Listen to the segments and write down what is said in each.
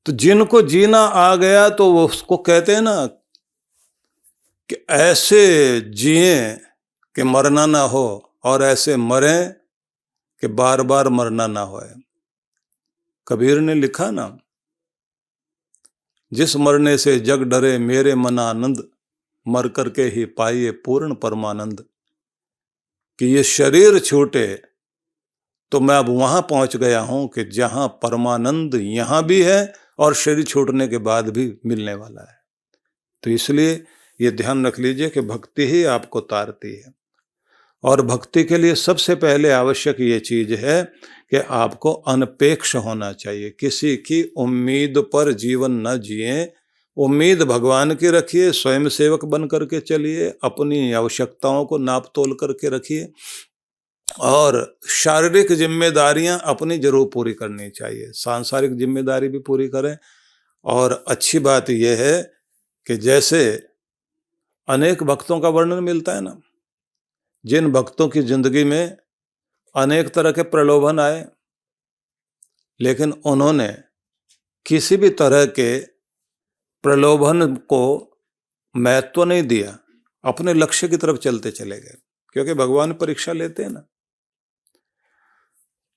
तो जिनको जीना आ गया तो वो उसको कहते हैं ना कि ऐसे जिए कि मरना ना हो और ऐसे मरें कि बार बार मरना ना होए। कबीर ने लिखा ना, जिस मरने से जग डरे मेरे मन आनंद, मर करके ही पाइए पूर्ण परमानंद। कि ये शरीर छूटे तो मैं अब वहां पहुंच गया हूं कि जहां परमानंद यहां भी है और शरीर छूटने के बाद भी मिलने वाला है। तो इसलिए ये ध्यान रख लीजिए कि भक्ति ही आपको तारती है। और भक्ति के लिए सबसे पहले आवश्यक ये चीज है कि आपको अनपेक्ष होना चाहिए। किसी की उम्मीद पर जीवन न जिए, उम्मीद भगवान की रखिए, स्वयं सेवक बन करके चलिए, अपनी आवश्यकताओं को नाप तोल करके रखिए और शारीरिक जिम्मेदारियां अपनी जरूर पूरी करनी चाहिए, सांसारिक जिम्मेदारी भी पूरी करें। और अच्छी बात यह है कि जैसे अनेक भक्तों का वर्णन मिलता है ना, जिन भक्तों की जिंदगी में अनेक तरह के प्रलोभन आए, लेकिन उन्होंने किसी भी तरह के प्रलोभन को महत्व नहीं दिया, अपने लक्ष्य की तरफ चलते चले गए, क्योंकि भगवान परीक्षा लेते हैं ना।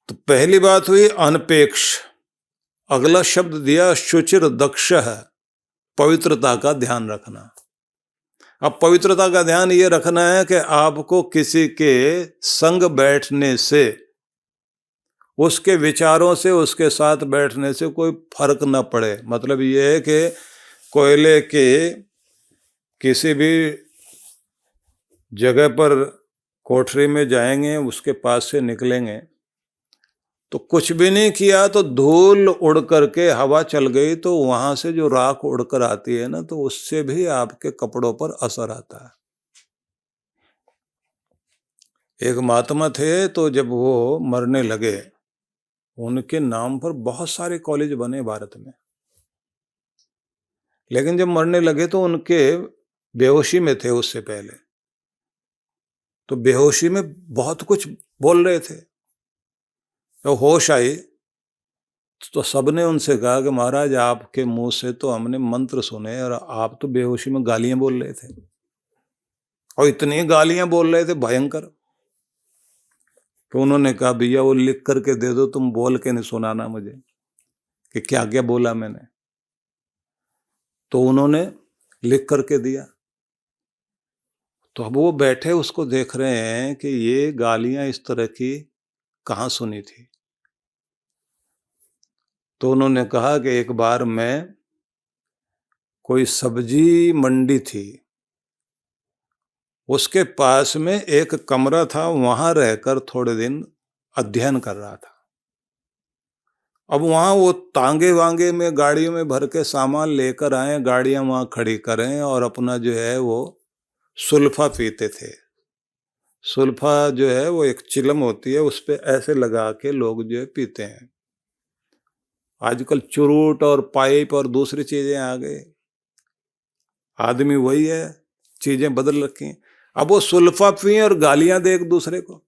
तो पहली बात हुई अनपेक्ष। अगला शब्द दिया शुचिर दक्ष है, पवित्रता का ध्यान रखना। अब पवित्रता का ध्यान ये रखना है कि आपको किसी के संग बैठने से, उसके विचारों से, उसके साथ बैठने से कोई फर्क न पड़े। मतलब ये है कि कोयले के किसी भी जगह पर कोठरी में जाएंगे, उसके पास से निकलेंगे तो कुछ भी नहीं किया तो धूल उड़ करके हवा चल गई तो वहां से जो राख उड़कर आती है ना, तो उससे भी आपके कपड़ों पर असर आता है। एक महात्मा थे, तो जब वो मरने लगे, उनके नाम पर बहुत सारे कॉलेज बने भारत में, लेकिन जब मरने लगे तो उनके बेहोशी में थे उससे पहले, तो बेहोशी में बहुत कुछ बोल रहे थे। तो होश आई तो सबने उनसे कहा कि महाराज आपके मुंह से तो हमने मंत्र सुने और आप तो बेहोशी में गालियां बोल रहे थे, और इतनी गालियां बोल रहे थे भयंकर। तो उन्होंने कहा भैया वो लिख करके दे दो, तुम बोल के नहीं सुनाना मुझे कि क्या क्या बोला मैंने। तो उन्होंने लिख करके दिया। तो अब वो बैठे उसको देख रहे हैं कि ये गालियां इस तरह की कहाँ सुनी थी। तो उन्होंने कहा कि एक बार मैं, कोई सब्जी मंडी थी, उसके पास में एक कमरा था, वहां रहकर थोड़े दिन अध्ययन कर रहा था। अब वहां वो तांगे वांगे में गाड़ियों में भर के सामान लेकर आए, गाड़ियां वहां खड़ी करें और अपना जो है वो सुल्फा पीते थे। सुल्फा जो है वो एक चिलम होती है, उस पे ऐसे लगा के लोग जो है पीते हैं। आजकल चुरूट और पाइप और दूसरी चीजें आ गई, आदमी वही है, चीजें बदल रखी हैं। अब वो सुल्फा पिए और गालियां दे एक दूसरे को,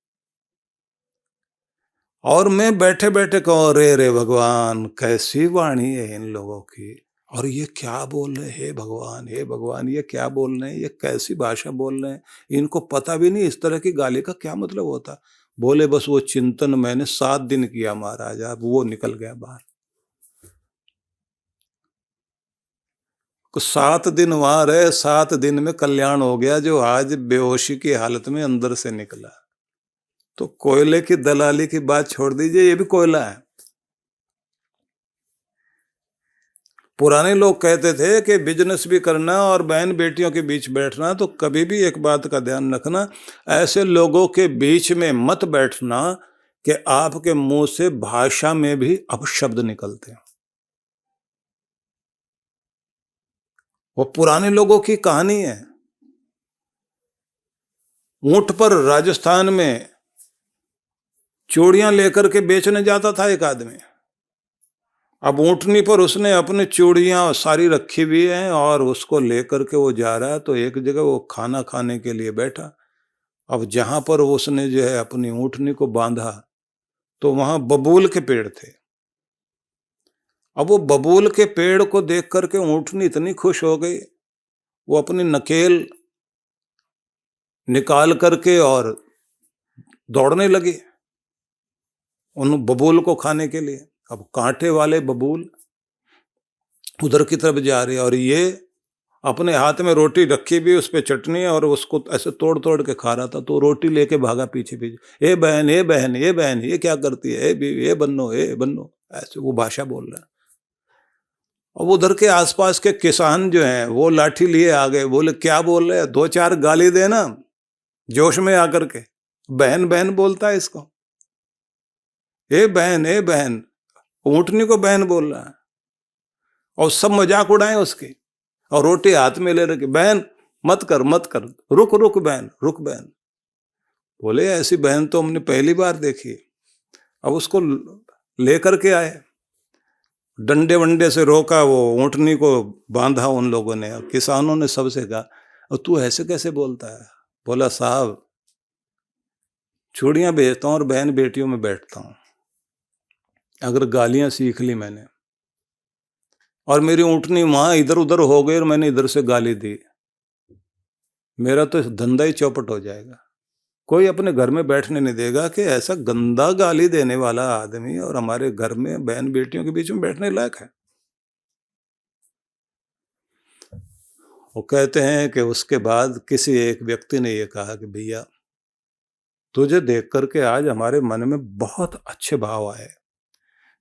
और मैं बैठे बैठे कहूं रे रे भगवान कैसी वाणी है इन लोगों की, और ये क्या बोल रहे हैं, हे भगवान हे भगवान, ये क्या बोल रहे हैं, ये कैसी भाषा बोल रहे हैं, इनको पता भी नहीं इस तरह की गाली का क्या मतलब होता। बोले बस वो चिंतन मैंने 7 दिन किया महाराज, अब वो निकल गया बाहर। 7 दिन वहां रहे, 7 दिन में कल्याण हो गया, जो आज बेहोशी की हालत में अंदर से निकला। तो कोयले की दलाली की बात छोड़ दीजिए, ये भी कोयला है। पुराने लोग कहते थे कि बिजनेस भी करना और बहन बेटियों के बीच बैठना, तो कभी भी एक बात का ध्यान रखना, ऐसे लोगों के बीच में मत बैठना कि आपके मुंह से भाषा में भी अपशब्द निकलते हैं। वो पुराने लोगों की कहानी है। ऊंट पर राजस्थान में चूड़ियां लेकर के बेचने जाता था एक आदमी। अब ऊंटनी पर उसने अपनी चूड़ियां सारी रखी हुई हैं और उसको लेकर के वो जा रहा है, तो एक जगह वो खाना खाने के लिए बैठा। अब जहां पर उसने जो है अपनी ऊंटनी को बांधा, तो वहां बबूल के पेड़ थे। अब वो बबूल के पेड़ को देख करके ऊँटनी इतनी खुश हो गई, वो अपनी नकेल निकाल करके और दौड़ने लगी उन बबूल को खाने के लिए। अब कांटे वाले बबूल उधर की तरफ जा रहे और ये अपने हाथ में रोटी रखी भी, उस पे चटनी, और उसको ऐसे तोड़ तोड़ के खा रहा था। तो रोटी लेके भागा पीछे पीछे, ए बहन, ए बहन, ए बहन, ये क्या करती है, ए बीवी, ए बन्नो, ए बन्नो, ऐसे वो भाषा बोल रहा है। अब उधर के आसपास के किसान जो हैं वो लाठी लिए आ गए, बोले क्या बोल रहे हैं, दो चार गाली देना, जोश में आकर के। बहन बहन बोलता है इसको, ए बहन, ए बहन, ऊँटनी को बहन बोल रहा है। और सब मजाक उड़ाए उसकी, और रोटी हाथ में ले रखी, बहन मत कर, मत कर, रुक रुक बहन, रुक बहन। बोले ऐसी बहन तो हमने पहली बार देखी। अब उसको लेकर के आए, डंडे वंडे से रोका, वो ऊँटनी को बांधा उन लोगों ने। किसानों ने सबसे कहा, और तू ऐसे कैसे बोलता है? बोला साहब, चूड़ियां बेचता हूं और बहन बेटियों में बैठता हूं। अगर गालियां सीख ली मैंने और मेरी ऊँटनी वहां इधर उधर हो गई और मैंने इधर से गाली दी, मेरा तो धंधा ही चौपट हो जाएगा। कोई अपने घर में बैठने नहीं देगा कि ऐसा गंदा गाली देने वाला आदमी और हमारे घर में बहन बेटियों के बीच में बैठने लायक है। वो कहते हैं कि उसके बाद किसी एक व्यक्ति ने ये कहा कि भैया, तुझे देख करके आज हमारे मन में बहुत अच्छे भाव आए,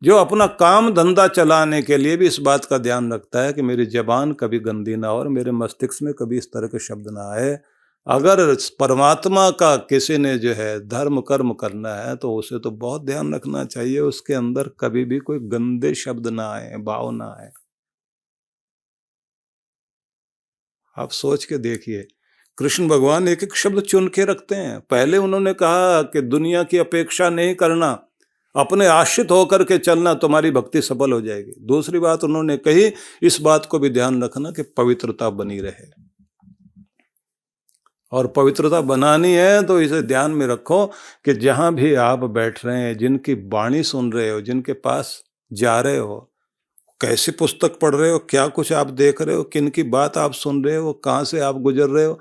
जो अपना काम धंधा चलाने के लिए भी इस बात का ध्यान रखता है कि मेरी जबान कभी गंदी ना हो और मेरे मस्तिष्क में कभी इस तरह के शब्द ना आए। अगर परमात्मा का किसी ने जो है धर्म कर्म करना है तो उसे तो बहुत ध्यान रखना चाहिए, उसके अंदर कभी भी कोई गंदे शब्द ना आए, भाव ना आए। आप सोच के देखिए, कृष्ण भगवान एक एक शब्द चुन के रखते हैं। पहले उन्होंने कहा कि दुनिया की अपेक्षा नहीं करना, अपने आश्रित होकर के चलना, तुम्हारी भक्ति सफल हो जाएगी। दूसरी बात उन्होंने कही, इस बात को भी ध्यान रखना कि पवित्रता बनी रहे, और पवित्रता बनानी है तो इसे ध्यान में रखो कि जहां भी आप बैठ रहे हैं, जिनकी वाणी सुन रहे हो, जिनके पास जा रहे हो, कैसी पुस्तक पढ़ रहे हो, क्या कुछ आप देख रहे हो, किन की बात आप सुन रहे हो, कहाँ से आप गुजर रहे हो,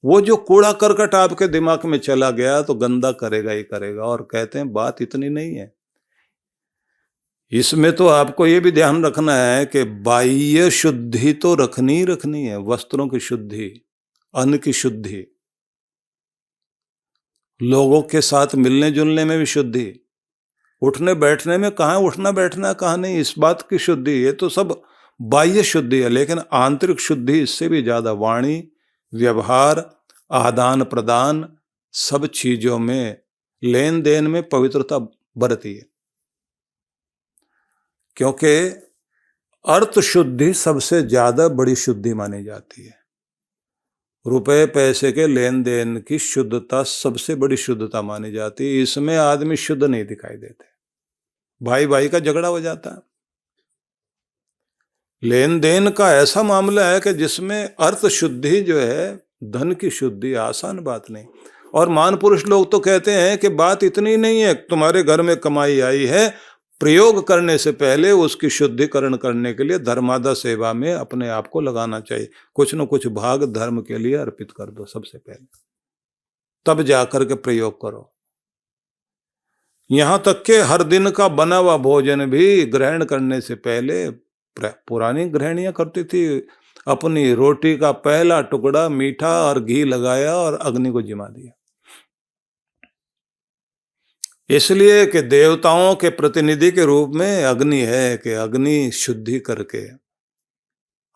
वो जो कूड़ा करकट आपके दिमाग में चला गया तो गंदा करेगा ही करेगा। और कहते हैं बात इतनी नहीं है, इसमें तो आपको ये भी ध्यान रखना है कि बाह्य शुद्धि तो रखनी ही रखनी है, वस्त्रों की शुद्धि, अन्न की शुद्धि, लोगों के साथ मिलने जुलने में भी शुद्धि, उठने बैठने में कहाँ उठना बैठना कहाँ नहीं, इस बात की शुद्धि, ये तो सब बाह्य शुद्धि है। लेकिन आंतरिक शुद्धि इससे भी ज्यादा, वाणी, व्यवहार, आदान प्रदान, सब चीजों में, लेन देन में पवित्रता बरती है। क्योंकि अर्थ शुद्धि सबसे ज्यादा बड़ी शुद्धि मानी जाती है। रुपए पैसे के लेन देन की शुद्धता सबसे बड़ी शुद्धता मानी जाती है। इसमें आदमी शुद्ध नहीं दिखाई देते, भाई भाई का झगड़ा हो जाता है। लेन देन का ऐसा मामला है कि जिसमें अर्थ शुद्धि जो है, धन की शुद्धि आसान बात नहीं। और महापुरुष लोग तो कहते हैं कि बात इतनी नहीं है, तुम्हारे घर में कमाई आई है, प्रयोग करने से पहले उसकी शुद्धिकरण करने के लिए धर्मादा सेवा में अपने आप को लगाना चाहिए। कुछ न कुछ भाग धर्म के लिए अर्पित कर दो सबसे पहले, तब जाकर के प्रयोग करो। यहां तक कि हर दिन का बना हुआ भोजन भी ग्रहण करने से पहले, पुरानी गृहिणियां करती थी, अपनी रोटी का पहला टुकड़ा मीठा और घी लगाया और अग्नि को जिमा दिया, इसलिए कि देवताओं के प्रतिनिधि के रूप में अग्नि है, कि अग्नि शुद्धि करके।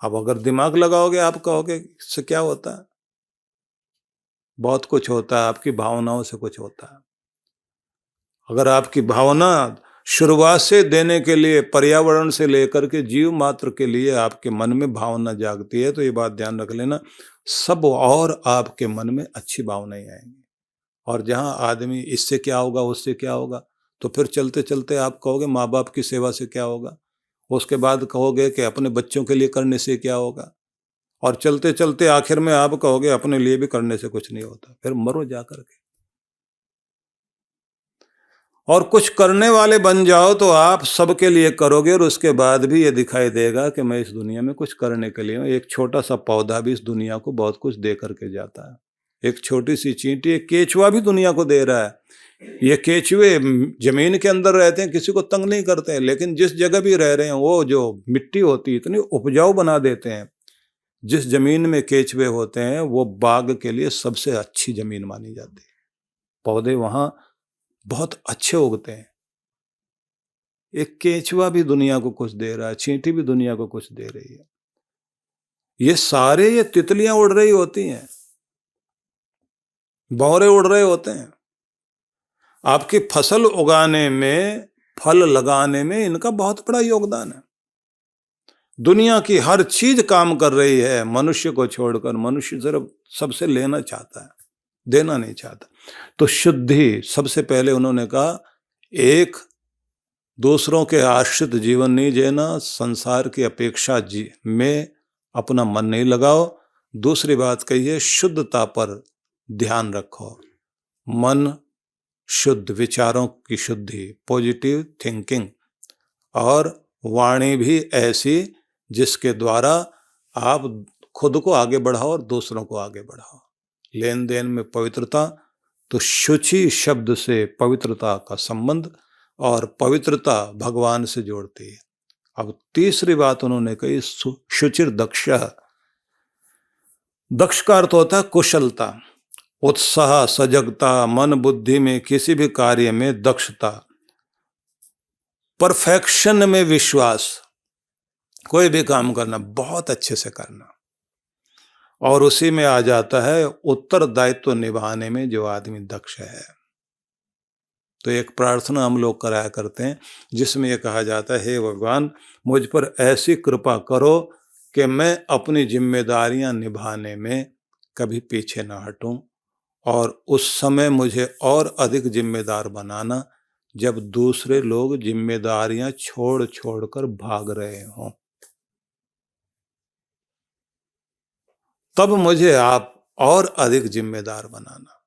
अब अगर दिमाग लगाओगे, आप कहोगे इससे क्या होता है? बहुत कुछ होता है, आपकी भावनाओं से कुछ होता है। अगर आपकी भावना शुरुआत से देने के लिए, पर्यावरण से लेकर के जीव मात्र के लिए आपके मन में भावना जागती है, तो ये बात ध्यान रख लेना, सब और आपके मन में अच्छी भावनाएं आएंगी। और जहां आदमी इससे क्या होगा, उससे क्या होगा, तो फिर चलते चलते आप कहोगे माँ बाप की सेवा से क्या होगा, उसके बाद कहोगे कि अपने बच्चों के लिए करने से क्या होगा, और चलते चलते आखिर में आप कहोगे अपने लिए भी करने से कुछ नहीं होता, फिर मरो जा करके। और कुछ करने वाले बन जाओ तो आप सबके लिए करोगे, और उसके बाद भी ये दिखाई देगा कि मैं इस दुनिया में कुछ करने के लिए हूँ। एक छोटा सा पौधा भी इस दुनिया को बहुत कुछ दे करके जाता है। एक छोटी सी चींटी, एक केचुआ भी दुनिया को दे रहा है। ये केचुए जमीन के अंदर रहते हैं, किसी को तंग नहीं करते हैं, लेकिन जिस जगह भी रह रहे हैं वो जो मिट्टी होती है इतनी उपजाऊ बना देते हैं। जिस जमीन में केचुए होते हैं वो बाग के लिए सबसे अच्छी जमीन मानी जाती है। पौधे वहां बहुत अच्छे उगते हैं। एक केचुआ भी दुनिया को कुछ दे रहा है, चींटी भी दुनिया को कुछ दे रही है। ये तितलियां उड़ रही होती हैं, भंवरे उड़ रहे होते हैं। आपकी फसल उगाने में, फल लगाने में इनका बहुत बड़ा योगदान है। दुनिया की हर चीज काम कर रही है, मनुष्य को छोड़कर। मनुष्य सिर्फ सबसे लेना चाहता है, देना नहीं चाहता। तो शुद्धि सबसे पहले उन्होंने कहा, एक दूसरों के आश्रित जीवन नहीं जीना, संसार की अपेक्षा में अपना मन नहीं लगाओ। दूसरी बात कही है, शुद्धता पर ध्यान रखो। मन शुद्ध, विचारों की शुद्धि, पॉजिटिव थिंकिंग, और वाणी भी ऐसी जिसके द्वारा आप खुद को आगे बढ़ाओ और दूसरों को आगे बढ़ाओ। लेन देन में पवित्रता, तो शुचि शब्द से पवित्रता का संबंध, और पवित्रता भगवान से जोड़ती है। अब तीसरी बात उन्होंने कही, शुचिर दक्ष। दक्ष का अर्थ होता है कुशलता, उत्साह, सजगता, मन बुद्धि में किसी भी कार्य में दक्षता, परफेक्शन में विश्वास, कोई भी काम करना बहुत अच्छे से करना। और उसी में आ जाता है उत्तरदायित्व निभाने में जो आदमी दक्ष है। तो एक प्रार्थना हम लोग कराया करते हैं जिसमें यह कहा जाता है, हे भगवान मुझ पर ऐसी कृपा करो कि मैं अपनी जिम्मेदारियां निभाने में कभी पीछे ना हटूं, और उस समय मुझे और अधिक जिम्मेदार बनाना जब दूसरे लोग जिम्मेदारियां छोड़ छोड़कर भाग रहे हों, तब मुझे आप और अधिक जिम्मेदार बनाना।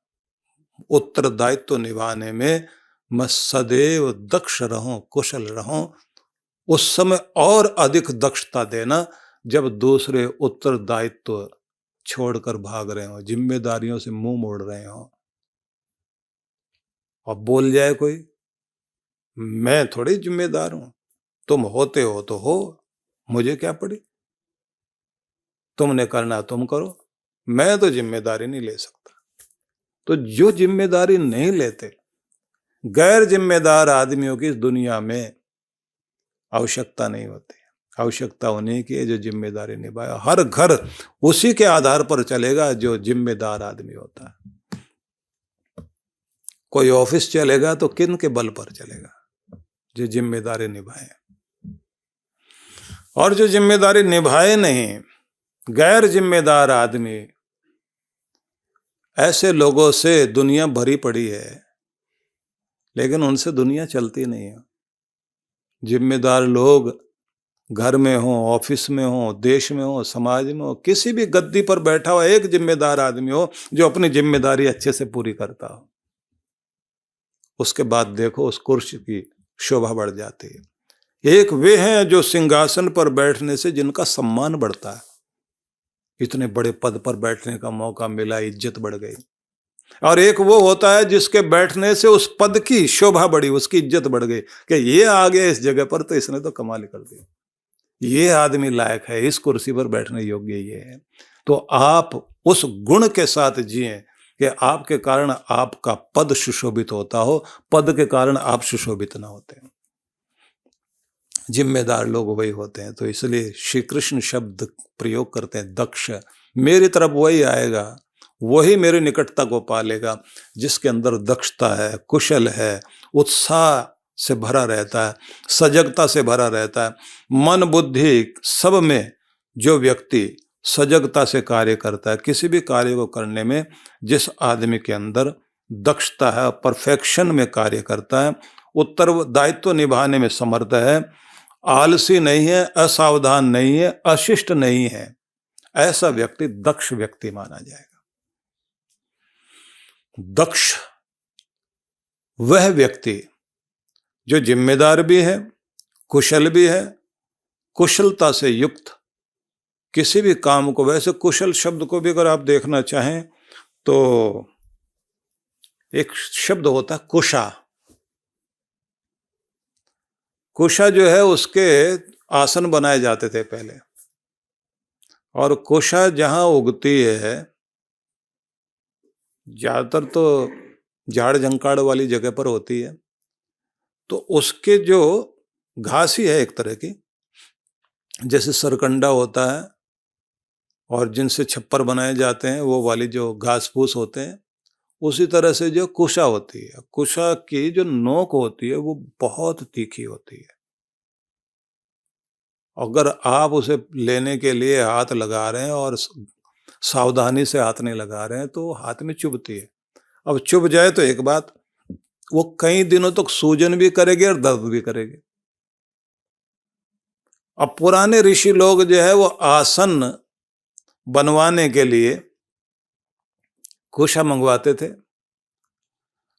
उत्तरदायित्व निभाने में मैं सदैव दक्ष रहूं, कुशल रहूं। उस समय और अधिक दक्षता देना जब दूसरे उत्तरदायित्व छोड़कर भाग रहे हो, जिम्मेदारियों से मुंह मोड़ रहे हो। और बोल जाए कोई, मैं थोड़ी जिम्मेदार हूं, तुम होते हो तो हो, मुझे क्या पड़ी, तुमने करना तुम करो, मैं तो जिम्मेदारी नहीं ले सकता। तो जो जिम्मेदारी नहीं लेते, गैर जिम्मेदार आदमियों की इस दुनिया में आवश्यकता नहीं होती। आवश्यकता उन्हीं की है जो जिम्मेदारी निभाए। हर घर उसी के आधार पर चलेगा जो जिम्मेदार आदमी होता है। कोई ऑफिस चलेगा तो किन के बल पर चलेगा? जो जिम्मेदारी निभाए। और जो जिम्मेदारी निभाए नहीं, गैर जिम्मेदार आदमी, ऐसे लोगों से दुनिया भरी पड़ी है, लेकिन उनसे दुनिया चलती नहीं है। जिम्मेदार लोग घर में हो, ऑफिस में हो, देश में हो, समाज में हो, किसी भी गद्दी पर बैठा हुआ एक जिम्मेदार आदमी हो जो अपनी जिम्मेदारी अच्छे से पूरी करता हो, उसके बाद देखो उस कुर्सी की शोभा बढ़ जाती है। एक वे हैं जो सिंहासन पर बैठने से जिनका सम्मान बढ़ता है। इतने बड़े पद पर बैठने का मौका मिला, इज्जत बढ़ गई। और एक वो होता है जिसके बैठने से उस पद की शोभा बढ़ी, उसकी इज्जत बढ़ गई कि ये आ गया इस जगह पर तो इसने तो कमाल कर दी, ये आदमी लायक है, इस कुर्सी पर बैठने योग्य ये है। तो आप उस गुण के साथ जिए कि आपके कारण आपका पद सुशोभित होता हो, पद के कारण आप सुशोभित ना होते। जिम्मेदार लोग वही होते हैं। तो इसलिए श्री कृष्ण शब्द प्रयोग करते हैं, दक्ष। मेरी तरफ वही आएगा, वही मेरी निकटता को पालेगा जिसके अंदर दक्षता है, कुशल है, उत्साह से भरा रहता है, सजगता से भरा रहता है। मन बुद्धि सब में जो व्यक्ति सजगता से कार्य करता है, किसी भी कार्य को करने में जिस आदमी के अंदर दक्षता है, परफेक्शन में कार्य करता है, उत्तरदायित्व निभाने में समर्थ है, आलसी नहीं है, असावधान नहीं है, अशिष्ट नहीं है, ऐसा व्यक्ति दक्ष व्यक्ति माना जाएगा। दक्ष वह व्यक्ति जो जिम्मेदार भी है, कुशल भी है, कुशलता से युक्त किसी भी काम को, वैसे कुशल शब्द को भी अगर आप देखना चाहें तो एक शब्द होता है कुशा। कुशा जो है उसके आसन बनाए जाते थे पहले, और कुशा जहां उगती है ज्यादातर तो झाड़ झंकाड़ वाली जगह पर होती है, तो उसके जो घास ही है एक तरह की, जैसे सरकंडा होता है और जिनसे छप्पर बनाए जाते हैं वो वाली जो घास फूस होते हैं, उसी तरह से जो कुशा होती है, कुशा की जो नोक होती है वो बहुत तीखी होती है। अगर आप उसे लेने के लिए हाथ लगा रहे हैं और सावधानी से हाथ नहीं लगा रहे हैं तो हाथ में चुभती है। अब चुभ जाए तो एक बात, वो कई दिनों तक सूजन भी करेगी और दर्द भी करेगी। अब पुराने ऋषि लोग जो है वो आसन बनवाने के लिए कुशा मंगवाते थे।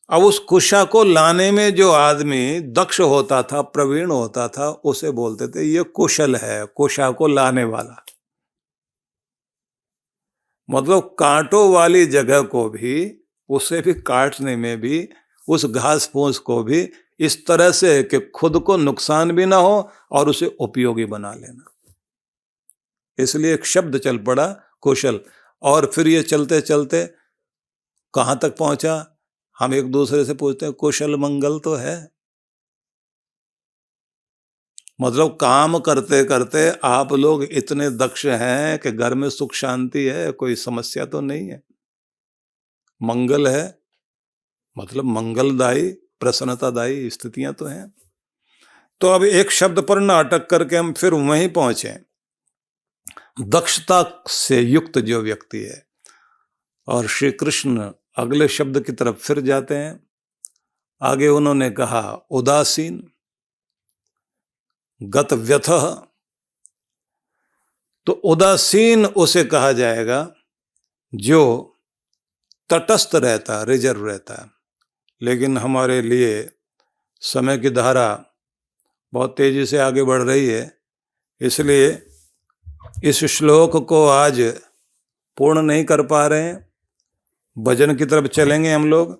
अब उस कुशा को लाने में जो आदमी दक्ष होता था, प्रवीण होता था, उसे बोलते थे ये कुशल है, कुशा को लाने वाला। मतलब कांटों वाली जगह को भी, उसे भी काटने में भी, उस घास फूस को भी इस तरह से कि खुद को नुकसान भी ना हो और उसे उपयोगी बना लेना। इसलिए एक शब्द चल पड़ा कुशल। और फिर ये चलते चलते कहां तक पहुंचा, हम एक दूसरे से पूछते हैं कुशल मंगल तो है। मतलब काम करते करते आप लोग इतने दक्ष हैं कि घर में सुख शांति है, कोई समस्या तो नहीं है, मंगल है, मतलब मंगलदायी प्रसन्नतादायी स्थितियां तो हैं। तो अब एक शब्द पर न अटक करके हम फिर वहीं पहुंचे, दक्षता से युक्त जो व्यक्ति है। और श्री कृष्ण अगले शब्द की तरफ फिर जाते हैं। आगे उन्होंने कहा उदासीन, गत व्यथः। तो उदासीन उसे कहा जाएगा जो तटस्थ रहता, रिजर्व रहता है। लेकिन हमारे लिए समय की धारा बहुत तेजी से आगे बढ़ रही है, इसलिए इस श्लोक को आज पूर्ण नहीं कर पा रहे हैं। भजन की तरफ चलेंगे हम लोग।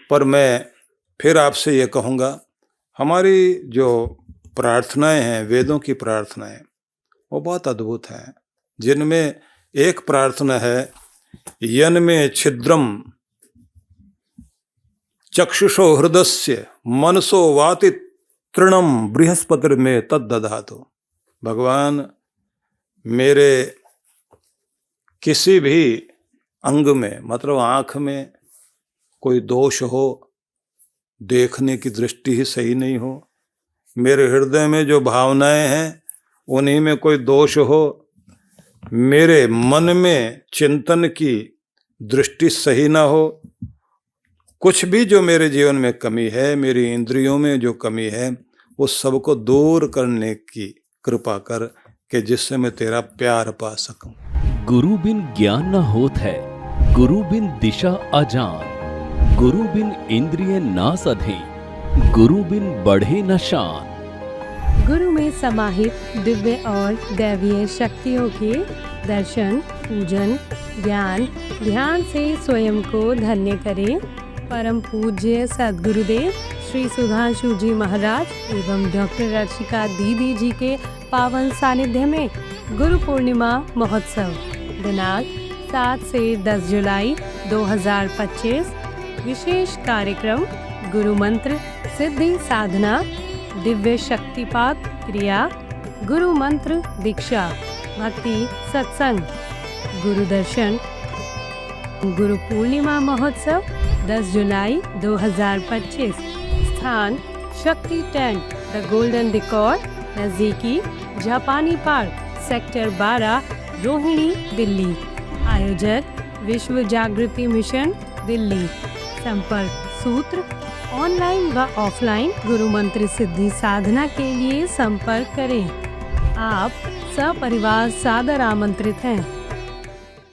पर मैं फिर आपसे ये कहूँगा, हमारी जो प्रार्थनाएं हैं, वेदों की प्रार्थनाएं, वो बहुत अद्भुत हैं। जिनमें एक प्रार्थना है, यन में छिद्रम चक्षुषो हृदस्य मनसो वाति तृणम बृहस्पति में तद्दधातु। भगवान, मेरे किसी भी अंग में, मतलब आँख में कोई दोष हो, देखने की दृष्टि ही सही नहीं हो, मेरे हृदय में जो भावनाएं हैं उन्हीं में कोई दोष हो, मेरे मन में चिंतन की दृष्टि सही ना हो, कुछ भी जो मेरे जीवन में कमी है, मेरी इंद्रियों में जो कमी है, वो सबको दूर करने की कृपा कर कि जिससे मैं तेरा प्यार पा सकूं। गुरु बिन ज्ञान न होत है, गुरु बिन दिशा अजान, गुरु बिन इंद्रिय ना सधे, गुरु बिन बढ़े न शान। गुरु में समाहित दिव्य और दैवीय शक्तियों के दर्शन, पूजन, ज्ञान, ध्यान से स्वयं को धन्य करें। परम पूज्य सद्गुरुदेव श्री सुधांशु जी महाराज एवं डॉक्टर अर्चिका दीदी जी के पावन सानिध्य में गुरु पूर्णिमा महोत्सव दिनांक 7 से 10 जुलाई 2025। विशेष कार्यक्रम गुरु मंत्र सिद्धि साधना, दिव्य शक्तिपात क्रिया, गुरु मंत्र दीक्षा, भक्ति सत्संग, गुरु दर्शन। गुरु पूर्णिमा महोत्सव 10 जुलाई 2025। स्थान शक्ति टेंट, द गोल्डन डिकॉर, नजदीकी जापानी पार्क, सेक्टर 12, रोहिणी, दिल्ली। आयोजक विश्व जागृति मिशन, दिल्ली। संपर्क सूत्र ऑनलाइन व ऑफलाइन गुरु मंत्र सिद्धि साधना के लिए संपर्क करें। आप सपरिवार सादर आमंत्रित हैं।